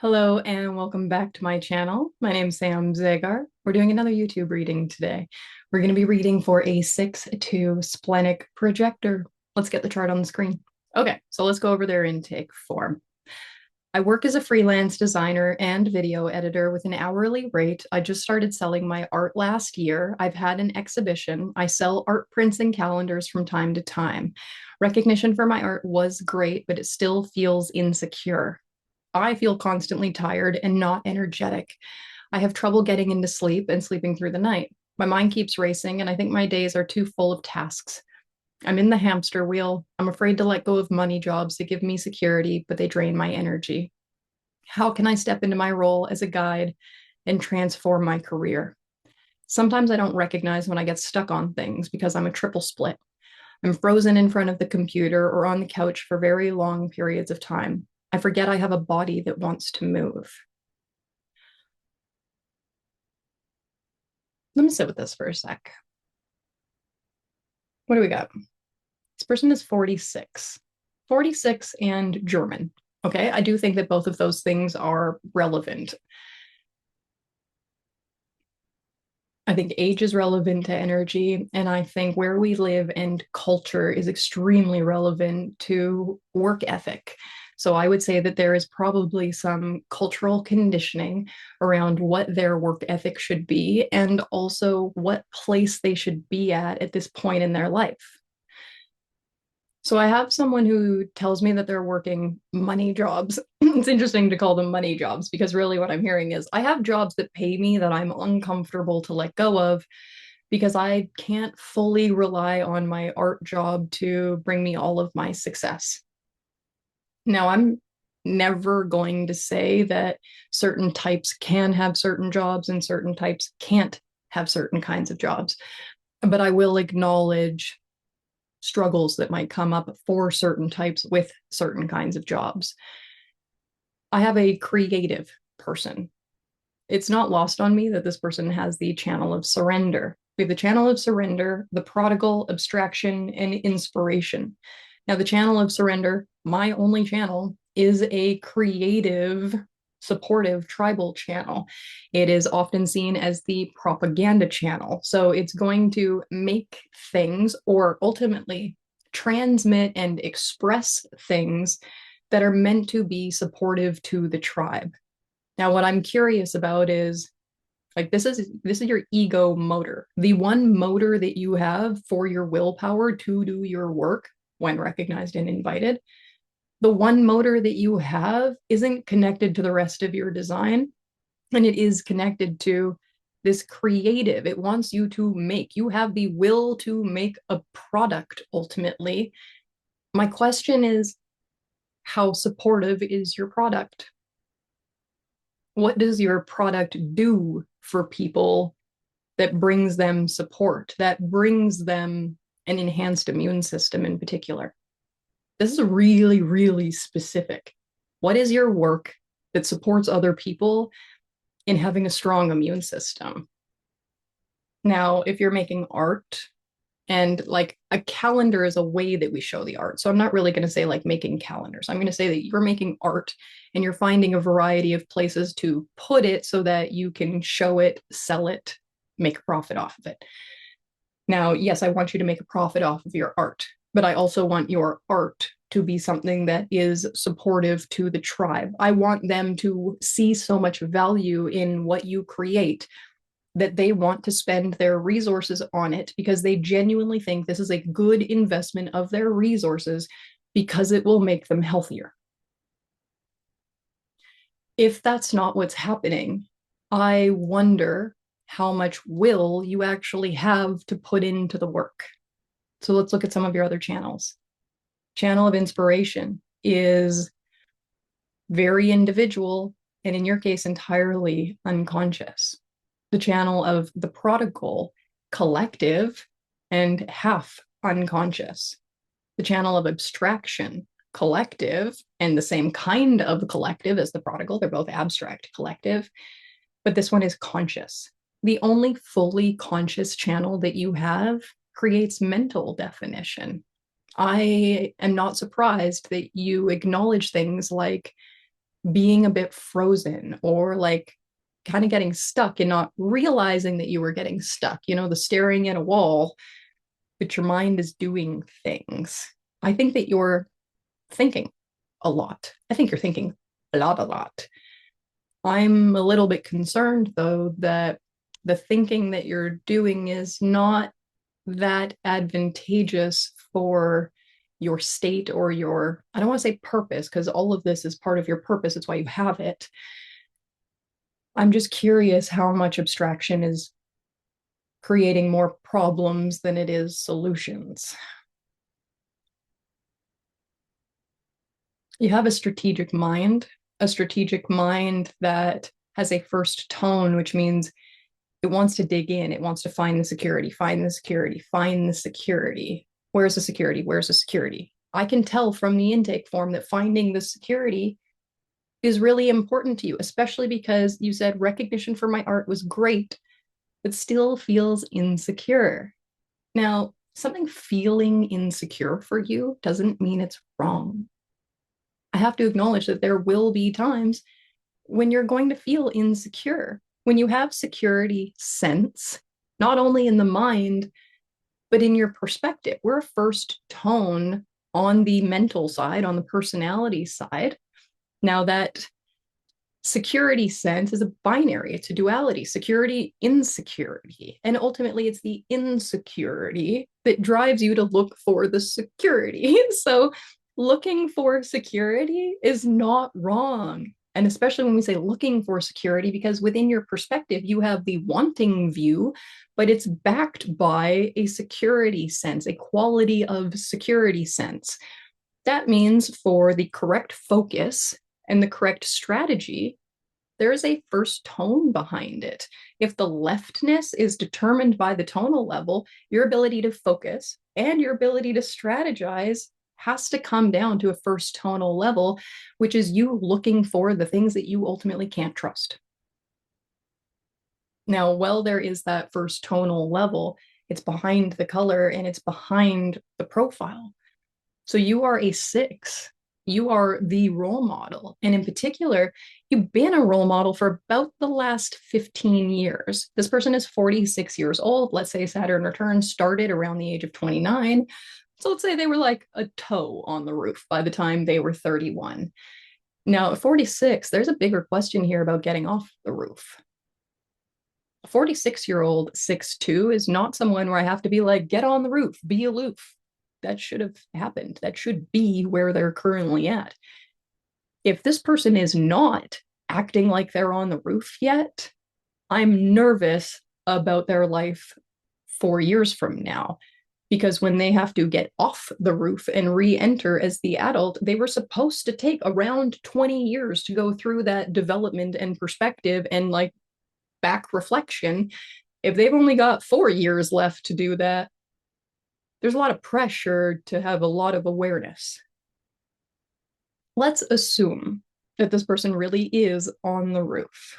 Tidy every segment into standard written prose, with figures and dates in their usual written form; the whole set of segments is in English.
Hello and welcome back to my channel. My name's Sam Zagar. We're doing another YouTube reading today. We're going to be reading for a 6-2 Splenic Projector. Let's get the chart on the screen. Okay, so let's go over their intake form. I work as a freelance designer and video editor with an hourly rate. I just started selling my art last year. I've had an exhibition. I sell art prints and calendars from time to time. Recognition for my art was great, but it still feels insecure. I feel constantly tired and not energetic. I have trouble getting into sleep and sleeping through the night. My mind keeps racing, and I think my days are too full of tasks. I'm in the hamster wheel. I'm afraid to let go of money jobs that give me security, but they drain my energy. How can I step into my role as a guide and transform my career? Sometimes I don't recognize when I get stuck on things because I'm a triple split. I'm frozen in front of the computer or on the couch for very long periods of time. I forget I have a body that wants to move. Let me sit with this for a sec. What do we got? This person is 46. 46 and German. Okay, I do think that both of those things are relevant. I think age is relevant to energy, and I think where we live and culture is extremely relevant to work ethic. So I would say that there is probably some cultural conditioning around what their work ethic should be and also what place they should be at this point in their life. So I have someone who tells me that they're working money jobs. It's interesting to call them money jobs because really what I'm hearing is I have jobs that pay me that I'm uncomfortable to let go of because I can't fully rely on my art job to bring me all of my success. Now, I'm never going to say that certain types can have certain jobs and certain types can't have certain kinds of jobs, but I will acknowledge struggles that might come up for certain types with certain kinds of jobs. I have a creative person. It's not lost on me that this person has the channel of surrender. We have the channel of surrender, the prodigal, abstraction, and inspiration. Now, the channel of surrender, my only channel, is a creative, supportive tribal channel. It is often seen as the propaganda channel. So it's going to make things or ultimately transmit and express things that are meant to be supportive to the tribe. Now, what I'm curious about is like this is your ego motor. The one motor that you have for your willpower to do your work when recognized and invited, the one motor that you have isn't connected to the rest of your design, and it is connected to this creative. It wants you to make. You have the will to make a product ultimately. My question is, how supportive is your product? What does your product do for people that brings them support, that brings them an enhanced immune system in particular? This is really, really specific. What is your work that supports other people in having a strong immune system? Now, if you're making art, and like a calendar is a way that we show the art. So I'm not really going to say like making calendars. I'm going to say that you're making art and you're finding a variety of places to put it so that you can show it, sell it, make a profit off of it. Now, yes, I want you to make a profit off of your art, but I also want your art to be something that is supportive to the tribe. I want them to see so much value in what you create that they want to spend their resources on it because they genuinely think this is a good investment of their resources because it will make them healthier. If that's not what's happening, I wonder how much will you actually have to put into the work. So let's look at some of your other channels. Channel of inspiration is very individual and in your case entirely unconscious. The channel of the prodigal, collective and half unconscious. The channel of abstraction, collective and the same kind of collective as the prodigal. They're both abstract collective, but this one is conscious. The only fully conscious channel that you have creates mental definition. I am not surprised that you acknowledge things like being a bit frozen or like kind of getting stuck and not realizing that you were getting stuck, the staring at a wall, but your mind is doing things. I think that you're thinking a lot. I think you're thinking a lot. I'm a little bit concerned, though, that the thinking that you're doing is not that advantageous for your state or your, I don't want to say purpose, because all of this is part of your purpose. It's why you have it. I'm just curious how much abstraction is creating more problems than it is solutions. You have a strategic mind that has a first tone, which means it wants to dig in. It wants to find the security, find the security, find the security. Where's the security? Where's the security? I can tell from the intake form that finding the security is really important to you, especially because you said recognition for my art was great, but still feels insecure. Now, something feeling insecure for you doesn't mean it's wrong. I have to acknowledge that there will be times when you're going to feel insecure, when you have security sense, not only in the mind, but in your perspective. We're a first tone on the mental side, on the personality side. Now, that security sense is a binary, it's a duality, security, insecurity. And ultimately, it's the insecurity that drives you to look for the security. So, looking for security is not wrong. And especially when we say looking for security, because within your perspective, you have the wanting view, but it's backed by a security sense, a quality of security sense. That means for the correct focus and the correct strategy, there is a first tone behind it. If the leftness is determined by the tonal level, your ability to focus and your ability to strategize has to come down to a first tonal level, which is you looking for the things that you ultimately can't trust. Now, while there is that first tonal level, it's behind the color and it's behind the profile. So you are a 6. You are the role model. And in particular, you've been a role model for about the last 15 years. This person is 46 years old. Let's say Saturn return started around the age of 29. So let's say they were like a toe on the roof by the time they were 31. Now, at 46, there's a bigger question here about getting off the roof. A 46-year-old 6'2" is not someone where I have to be like, get on the roof, be aloof. That should have happened. That should be where they're currently at. If this person is not acting like they're on the roof yet, I'm nervous about their life 4 years from now. Because when they have to get off the roof and re-enter as the adult, they were supposed to take around 20 years to go through that development and perspective and like back reflection. If they've only got 4 years left to do that, there's a lot of pressure to have a lot of awareness. Let's assume that this person really is on the roof.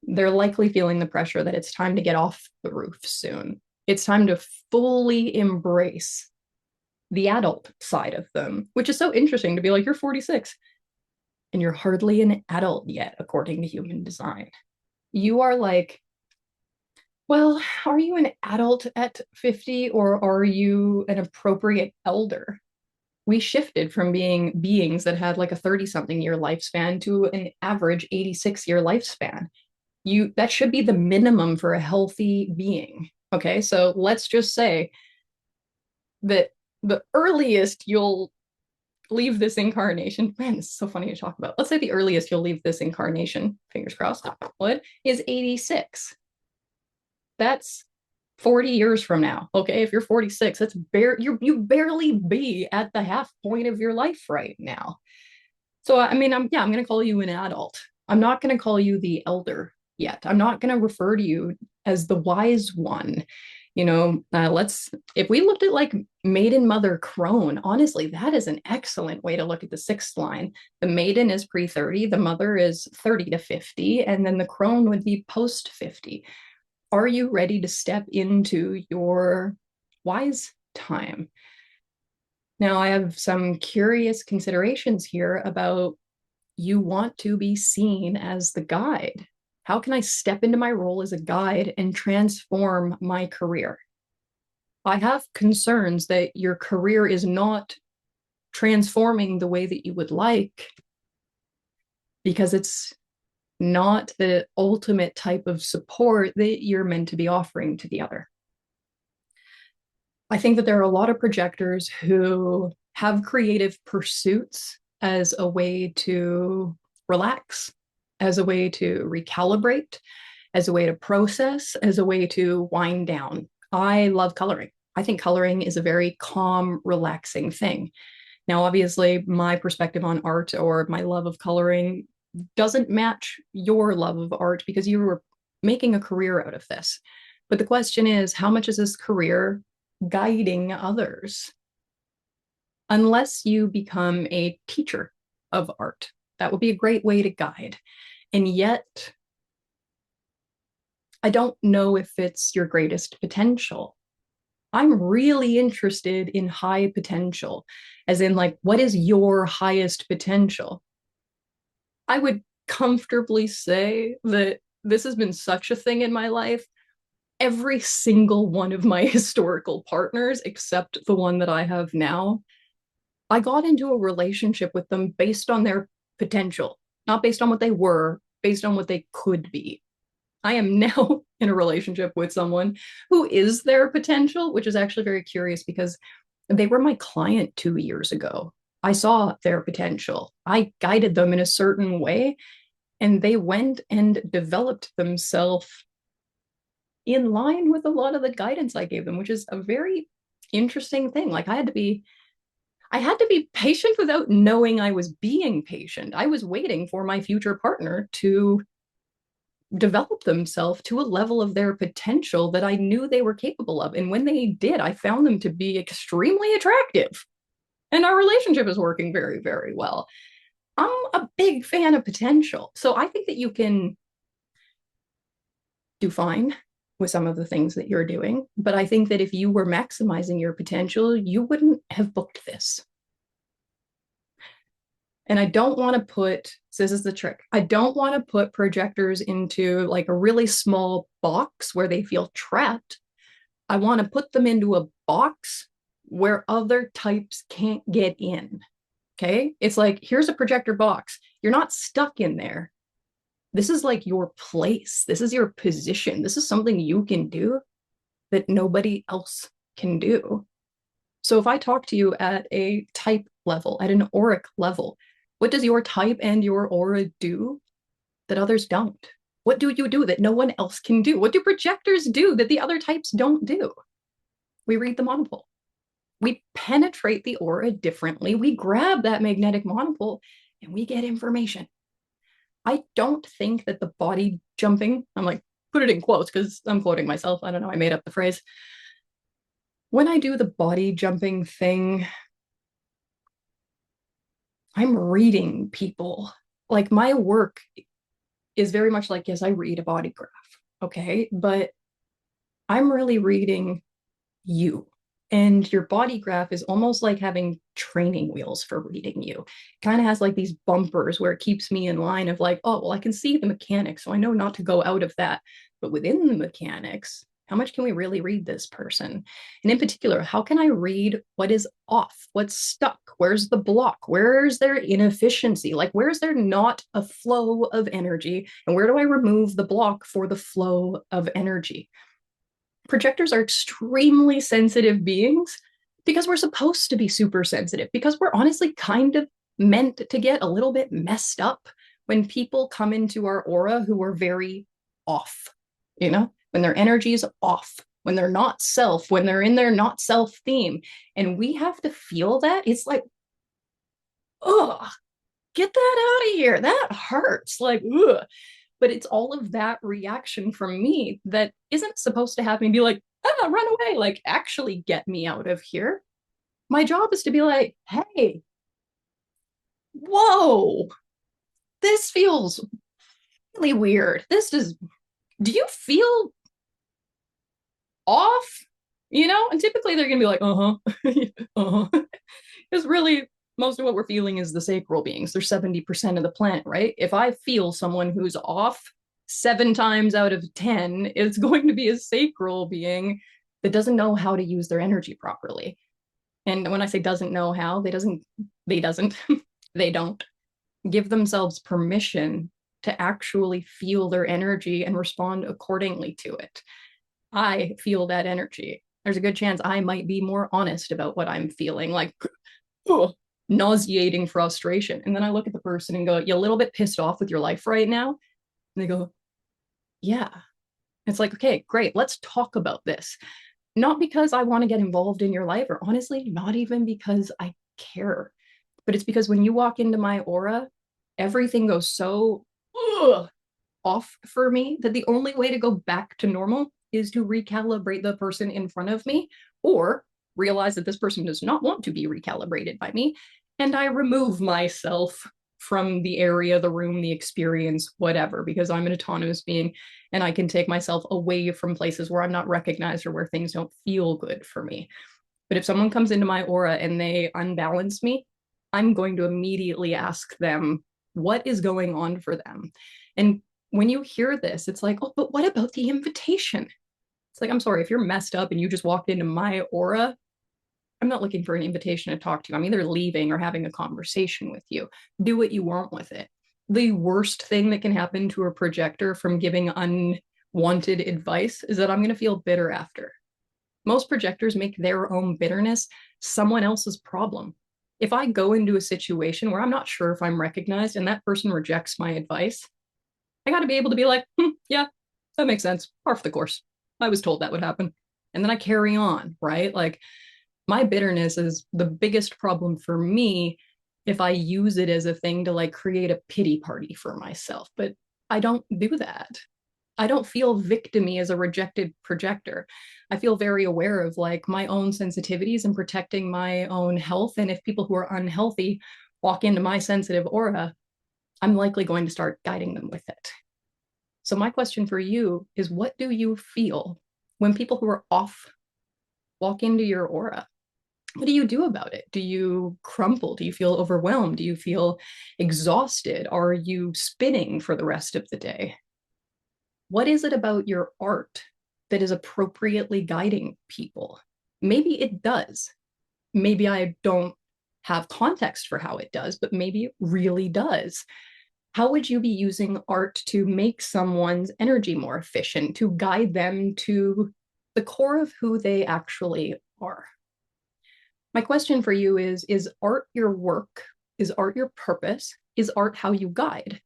They're likely feeling the pressure that it's time to get off the roof soon. It's time to fully embrace the adult side of them, which is so interesting to be like, you're 46 and you're hardly an adult yet, according to human design. You are like, well, are you an adult at 50 or are you an appropriate elder? We shifted from being beings that had like a 30-something year lifespan to an average 86-year lifespan. That should be the minimum for a healthy being. Okay, so let's just say that the earliest you'll leave this incarnation, man, this is so funny to talk about. Let's say the earliest you'll leave this incarnation, fingers crossed, wood, is 86. That's 40 years from now. Okay, if you're 46, that's you barely be at the half point of your life right now. So I mean, I'm going to call you an adult. I'm not going to call you the elder yet. I'm not going to refer to you as the wise one. If we looked at like maiden mother crone, honestly, that is an excellent way to look at the 6th line. The maiden is pre-30, the mother is 30 to 50, and then the crone would be post-50. Are you ready to step into your wise time? Now, I have some curious considerations here about you want to be seen as the guide. How can I step into my role as a guide and transform my career? I have concerns that your career is not transforming the way that you would like because it's not the ultimate type of support that you're meant to be offering to the other. I think that there are a lot of projectors who have creative pursuits as a way to relax, as a way to recalibrate, as a way to process, as a way to wind down. I love coloring. I think coloring is a very calm, relaxing thing. Now, obviously, my perspective on art or my love of coloring doesn't match your love of art because you were making a career out of this. But the question is, how much is this career guiding others? Unless you become a teacher of art, that would be a great way to guide. And yet, I don't know if it's your greatest potential. I'm really interested in high potential, as in, like, what is your highest potential? I would comfortably say that this has been such a thing in my life. Every single one of my historical partners, except the one that I have now, I got into a relationship with them based on their potential, not based on what they were, based on what they could be. I am now in a relationship with someone who is their potential, which is actually very curious because they were my client 2 years ago. I saw their potential. I guided them in a certain way, and they went and developed themselves in line with a lot of the guidance I gave them, which is a very interesting thing. Like, I had to be patient without knowing I was being patient. I was waiting for my future partner to develop themselves to a level of their potential that I knew they were capable of. And when they did, I found them to be extremely attractive. And our relationship is working very, very well. I'm a big fan of potential. So I think that you can do fine with some of the things that you're doing. But I think that if you were maximizing your potential, you wouldn't have booked this. And I don't want to put, so this is the trick. I don't want to put projectors into like a really small box where they feel trapped. I want to put them into a box where other types can't get in. Okay. It's like, here's a projector box. You're not stuck in there. This is like your place. This is your position. This is something you can do that nobody else can do. So if I talk to you at a type level, at an auric level, what does your type and your aura do that others don't? What do you do that no one else can do? What do projectors do that the other types don't do? We read the monopole. We penetrate the aura differently. We grab that magnetic monopole and we get information. I don't think that the body jumping, I'm like, put it in quotes because I'm quoting myself. I don't know. I made up the phrase. When I do the body jumping thing, I'm reading people. Like, my work is very much like, yes, I read a body graph. Okay. But I'm really reading you. And your body graph is almost like having training wheels for reading you. It kind of has like these bumpers where it keeps me in line of like, oh, well, I can see the mechanics, so I know not to go out of that. But within the mechanics, how much can we really read this person? And in particular, how can I read what is off? What's stuck? Where's the block? Where's their inefficiency? Like, where's there not a flow of energy? And where do I remove the block for the flow of energy? Projectors are extremely sensitive beings because we're supposed to be super sensitive, because we're honestly kind of meant to get a little bit messed up when people come into our aura who are very off, when their energy is off, when they're not self, when they're in their not self theme. And we have to feel that. It's like, oh, get that out of here. That hurts. Like, ugh. But it's all of that reaction from me that isn't supposed to have me be like, run away, like, actually get me out of here. My job is to be like, hey, whoa, this feels really weird. Do you feel off? And typically they're going to be like, uh-huh, uh-huh. Because really, most of what we're feeling is the sacral beings. They're 70% of the planet, right? If I feel someone who's off 7 times out of 10, it's going to be a sacral being that doesn't know how to use their energy properly. And when I say doesn't know how, they they don't give themselves permission to actually feel their energy and respond accordingly to it. I feel that energy. There's a good chance I might be more honest about what I'm feeling, like oh, nauseating frustration. And then I look at the person and go, "You a little bit pissed off with your life right now?" And they go, "Yeah." It's like, okay, great. Let's talk about this. Not because I want to get involved in your life, or honestly, not even because I care, but it's because when you walk into my aura, everything goes so ugh, off for me that the only way to go back to normal is to recalibrate the person in front of me, or realize that this person does not want to be recalibrated by me, and I remove myself from the area, the room, the experience, whatever, because I'm an autonomous being and I can take myself away from places where I'm not recognized or where things don't feel good for me. But if someone comes into my aura and they unbalance me, I'm going to immediately ask them what is going on for them. And when you hear this, it's like, oh, but what about the invitation? It's like, I'm sorry, if you're messed up and you just walked into my aura, I'm not looking for an invitation to talk to you. I'm either leaving or having a conversation with you. Do what you want with it. The worst thing that can happen to a projector from giving unwanted advice is that I'm going to feel bitter after. Most projectors make their own bitterness someone else's problem. If I go into a situation where I'm not sure if I'm recognized and that person rejects my advice, I got to be able to be like, yeah, that makes sense. Par for the course. I was told that would happen. And then I carry on, right? Like, my bitterness is the biggest problem for me if I use it as a thing to like create a pity party for myself. But I don't do that. I don't feel victimy as a rejected projector. I feel very aware of like my own sensitivities and protecting my own health. And if people who are unhealthy walk into my sensitive aura, I'm likely going to start guiding them with it. So my question for you is, what do you feel when people who are off walk into your aura? What do you do about it? Do you crumple? Do you feel overwhelmed? Do you feel exhausted? Are you spinning for the rest of the day? What is it about your art that is appropriately guiding people? Maybe it does. Maybe I don't have context for how it does, but maybe it really does. How would you be using art to make someone's energy more efficient, to guide them to the core of who they actually are? My question for you is art your work? Is art your purpose? Is art how you guide?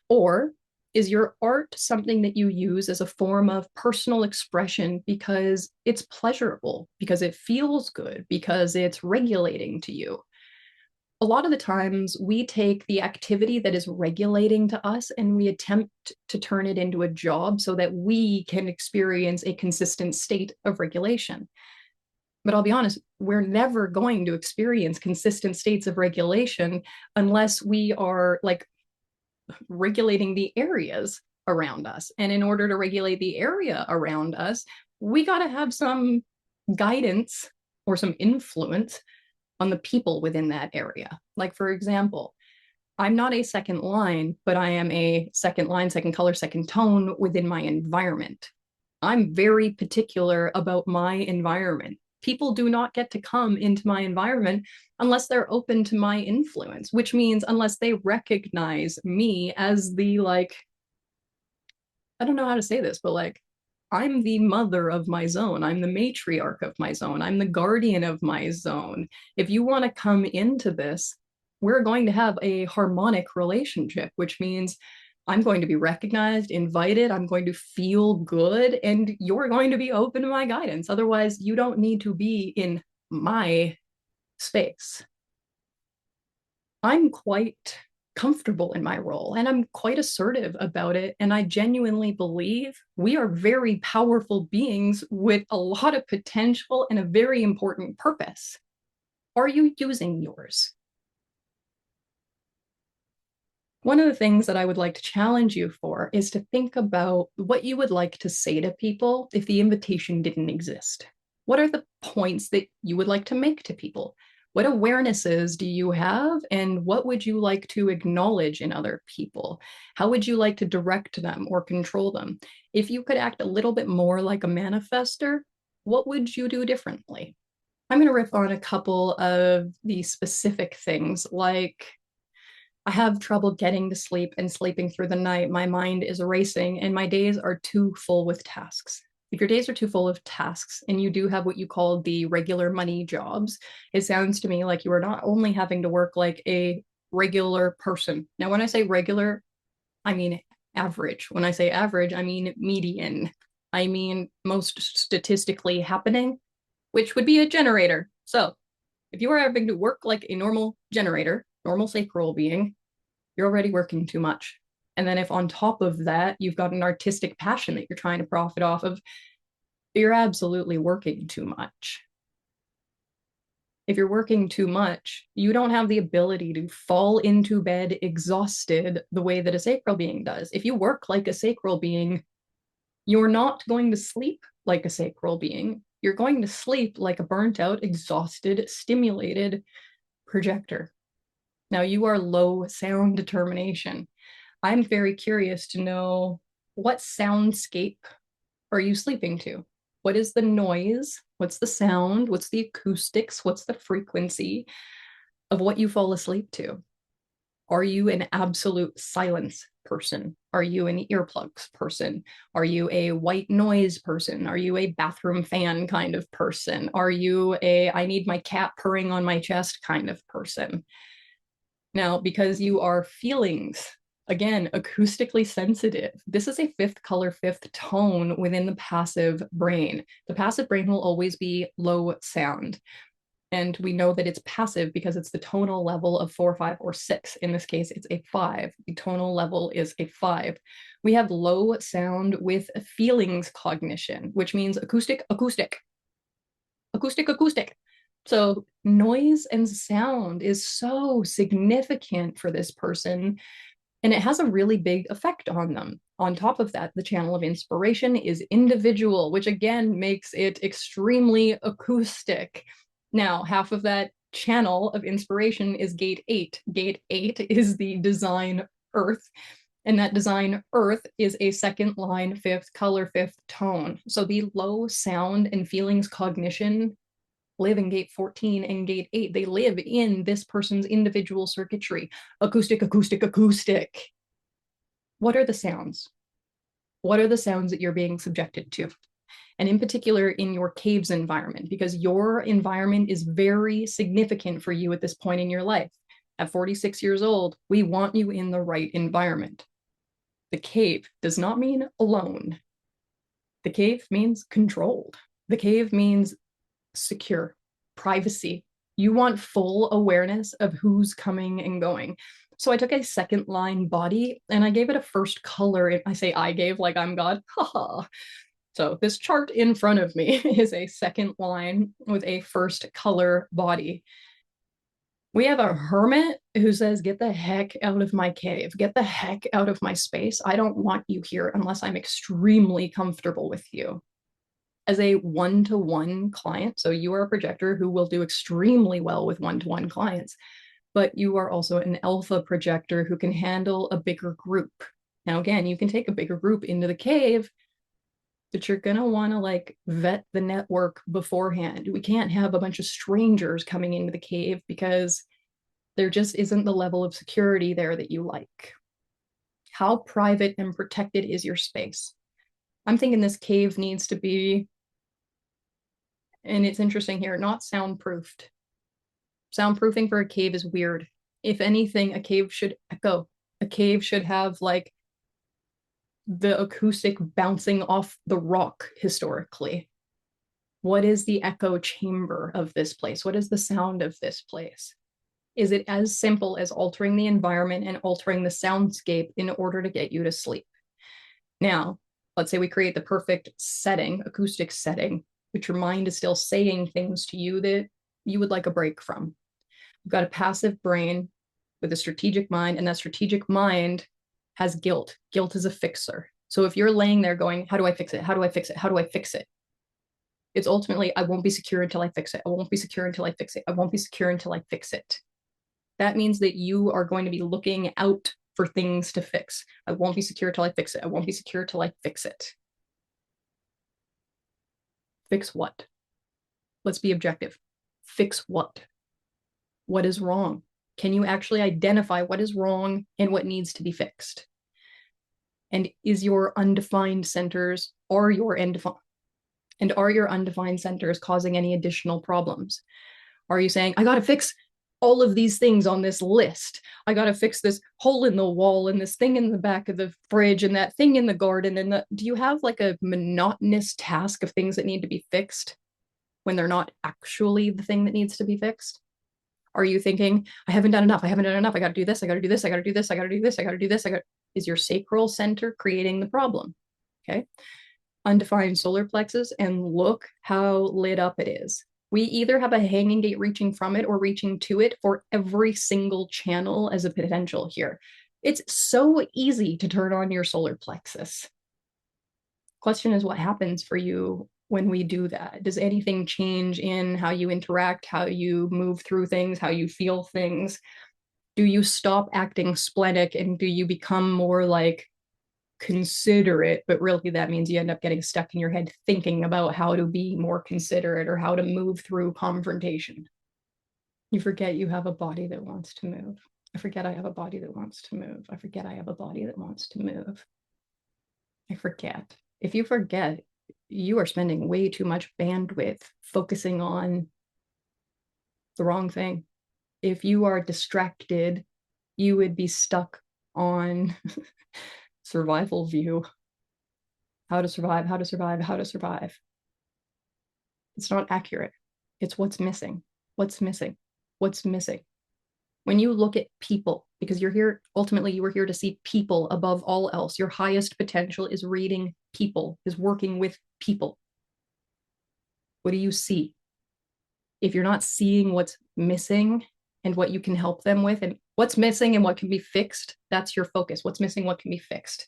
Or is your art something that you use as a form of personal expression because it's pleasurable, because it feels good, because it's regulating to you? A lot of the times we take the activity that is regulating to us and we attempt to turn it into a job so that we can experience a consistent state of regulation. But I'll be honest, we're never going to experience consistent states of regulation unless we are like regulating the areas around us. And in order to regulate the area around us, we got to have some guidance or some influence on the people within that area. Like, for example, I'm not a second line, but I am a second line, second color, second tone within my environment. I'm very particular about my environment. People do not get to come into my environment unless they're open to my influence, which means unless they recognize me as the, like, I don't know how to say this, but like, I'm the mother of my zone. I'm the matriarch of my zone. I'm the guardian of my zone. If you want to come into this, we're going to have a harmonic relationship, which means I'm going to be recognized, invited, I'm going to feel good, and you're going to be open to my guidance. Otherwise, you don't need to be in my space. I'm quite comfortable in my role and I'm quite assertive about it. And I genuinely believe we are very powerful beings with a lot of potential and a very important purpose. Are you using yours? One of the things that I would like to challenge you for is to think about what you would like to say to people if the invitation didn't exist. What are the points that you would like to make to people? What awarenesses do you have, and what would you like to acknowledge in other people? How would you like to direct them or control them? If you could act a little bit more like a manifester, what would you do differently? I'm going to riff on a couple of the specific things, like I have trouble getting to sleep and sleeping through the night. My mind is racing and my days are too full with tasks. If your days are too full of tasks and you do have what you call the regular money jobs, it sounds to me like you are not only having to work like a regular person. Now, when I say regular, I mean average. When I say average, I mean median. I mean most statistically happening, which would be a generator. So if you are having to work like a normal generator, normal sacral being, you're already working too much. And then if on top of that, you've got an artistic passion that you're trying to profit off of, you're absolutely working too much. If you're working too much, you don't have the ability to fall into bed exhausted the way that a sacral being does. If you work like a sacral being, you're not going to sleep like a sacral being. You're going to sleep like a burnt out, exhausted, stimulated projector. Now, you are low sound determination. I'm very curious to know, what soundscape are you sleeping to? What is the noise? What's the sound? What's the acoustics? What's the frequency of what you fall asleep to? Are you an absolute silence person? Are you an earplugs person? Are you a white noise person? Are you a bathroom fan kind of person? Are you a I need my cat purring on my chest kind of person? Now, because you are feelings, again, acoustically sensitive, this is a fifth color, fifth tone within the passive brain. The passive brain will always be low sound. And we know that it's passive because it's the tonal level of 4, 5, or 6. In this case, it's a 5. The tonal level is a 5. We have low sound with feelings cognition, which means acoustic, acoustic, acoustic, acoustic. So noise and sound is so significant for this person, and it has a really big effect on them. On top of that, the channel of inspiration is individual, which again makes it extremely acoustic. Now, half of that channel of inspiration is gate 8. Gate 8 is the design earth, and that design earth is a second line, fifth color, fifth tone. So the low sound and feelings cognition live in gate 14 and gate 8. They live in this person's individual circuitry. Acoustic, acoustic, acoustic. What are the sounds? What are the sounds that you're being subjected to? And in particular, in your caves environment, because your environment is very significant for you at this point in your life. At 46 years old, we want you in the right environment. The cave does not mean alone. The cave means controlled. The cave means secure, privacy. You want full awareness of who's coming and going. So I took a second line body and I gave it a first color. I say I gave like I'm God. Haha. So this chart in front of me is a second line with a first color body. We have a hermit who says, get the heck out of my cave, get the heck out of my space. I don't want you here unless I'm extremely comfortable with you. As a one-to-one client, so you are a projector who will do extremely well with one-to-one clients, but you are also an alpha projector who can handle a bigger group. Now, again, you can take a bigger group into the cave, but you're going to want to like vet the network beforehand. We can't have a bunch of strangers coming into the cave because there just isn't the level of security there that you like. How private and protected is your space? I'm thinking this cave needs to be, and it's interesting here, not soundproofed. Soundproofing for a cave is weird. If anything, a cave should echo. A cave should have like the acoustic bouncing off the rock historically. What is the echo chamber of this place? What is the sound of this place? Is it as simple as altering the environment and altering the soundscape in order to get you to sleep? Now, let's say we create the perfect setting, acoustic setting, but your mind is still saying things to you that you would like a break from. You've got a passive brain with a strategic mind, and that strategic mind has guilt. Guilt is a fixer. So if you're laying there going, how do I fix it? How do I fix it? How do I fix it? It's ultimately, I won't be secure until I fix it. I won't be secure until I fix it. I won't be secure until I fix it. That means that you are going to be looking out for things to fix. I won't be secure till I fix it. I won't be secure till I fix it. Fix what? Let's be objective. Fix what? What is wrong? Can you actually identify what is wrong and what needs to be fixed? And is your undefined centers, are your undefined centers causing any additional problems? Are you saying, I got to fix all of these things on this list? I got to fix this hole in the wall and this thing in the back of the fridge and that thing in the garden. And do you have like a monotonous task of things that need to be fixed when they're not actually the thing that needs to be fixed? Are you thinking, I haven't done enough. I haven't done enough. I got to do this. I got to do this. I got to do this. I got to do this. I got to do this. Is your sacral center creating the problem? Okay. Undefined solar plexus, and look how lit up it is. We either have a hanging gate reaching from it or reaching to it for every single channel as a potential here. It's so easy to turn on your solar plexus. Question is, what happens for you when we do that? Does anything change in how you interact, how you move through things, how you feel things? Do you stop acting splenic and do you become more like considerate? But really that means you end up getting stuck in your head thinking about how to be more considerate or how to move through confrontation. You forget you have a body that wants to move. I forget I have a body that wants to move. I forget I have a body that wants to move. I forget. If you forget, you are spending way too much bandwidth focusing on the wrong thing. If you are distracted, you would be stuck on survival view. How to survive, how to survive, how to survive. It's not accurate. It's what's missing. What's missing? What's missing? When you look at people, because you're here, ultimately you were here to see people above all else. Your highest potential is reading people, is working with people. What do you see? If you're not seeing what's missing and what you can help them with and what's missing and what can be fixed, that's your focus. What's missing, what can be fixed.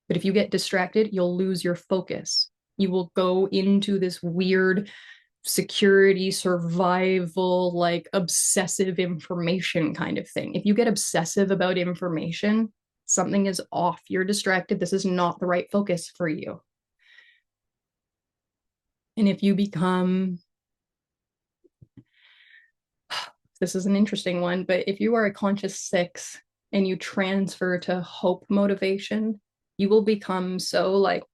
But if you get distracted, you'll lose your focus. You will go into this weird security, survival, like obsessive information kind of thing. If you get obsessive about information, something is off. You're distracted. This is not the right focus for you. And if you become, this is an interesting one, but if you are a conscious 6 and you transfer to hope motivation, you will become so like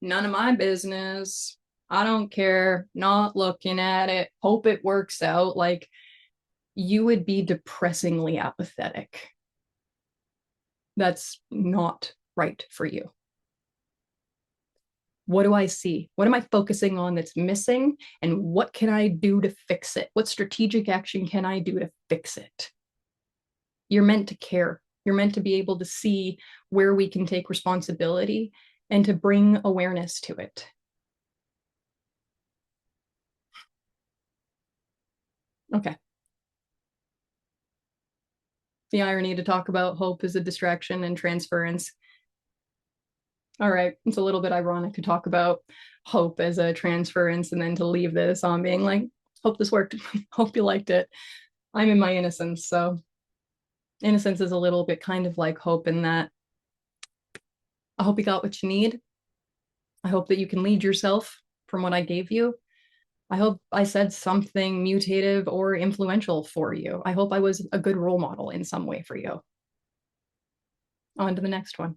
none of my business. I don't care, not looking at it, hope it works out. Like you would be depressingly apathetic. That's not right for you. What do I see? What am I focusing on that's missing? And what can I do to fix it? What strategic action can I do to fix it? You're meant to care. You're meant to be able to see where we can take responsibility and to bring awareness to it. Okay. The irony to talk about hope as a distraction and transference. All right, it's a little bit ironic to talk about hope as a transference and then to leave this on being like, hope this worked. Hope you liked it. I'm in my innocence. So innocence is a little bit kind of like hope in that I hope you got what you need. I hope that you can lead yourself from what I gave you. I hope I said something mutative or influential for you. I hope I was a good role model in some way for you. On to the next one.